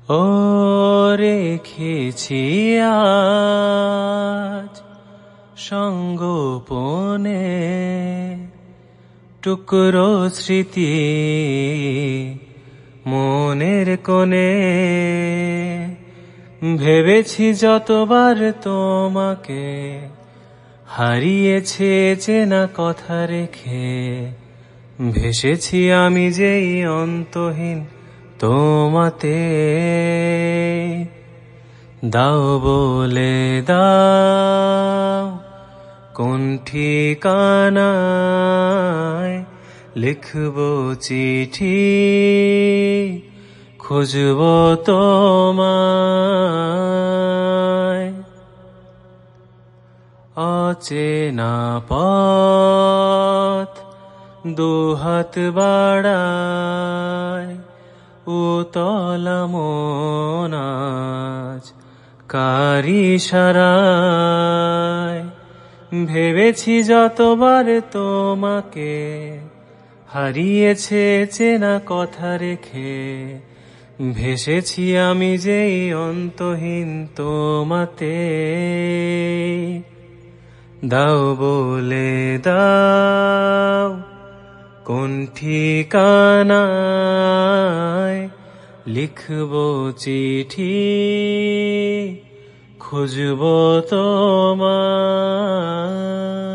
ও রেখেছি আজ সঙ্গোপনে টুকরো স্মৃতি মনের কোণে। ভেবেছি যতবার তোমাকে, হারিয়েছে চেনা কথা রেখে। ভেসেছি আমি যেই অন্তহীন তোমাতে। দাও বলে দাও কোন ঠিকানায় লিখব চিঠি, খুঁজব তোমায়। অচেনা পথ দুহাত বাড়ায়, উতলা মন আজ কার ইশারায়। ভেবেছি যতবার তোমাকে, হারিয়েছে চেনা কথা রেখে। ভেসেছি আমি যেই অন্তহীন তোমাতে। দাও বলে দাও কোন ঠিকানায় লিখব চিঠি, খুঁজব তোমায়।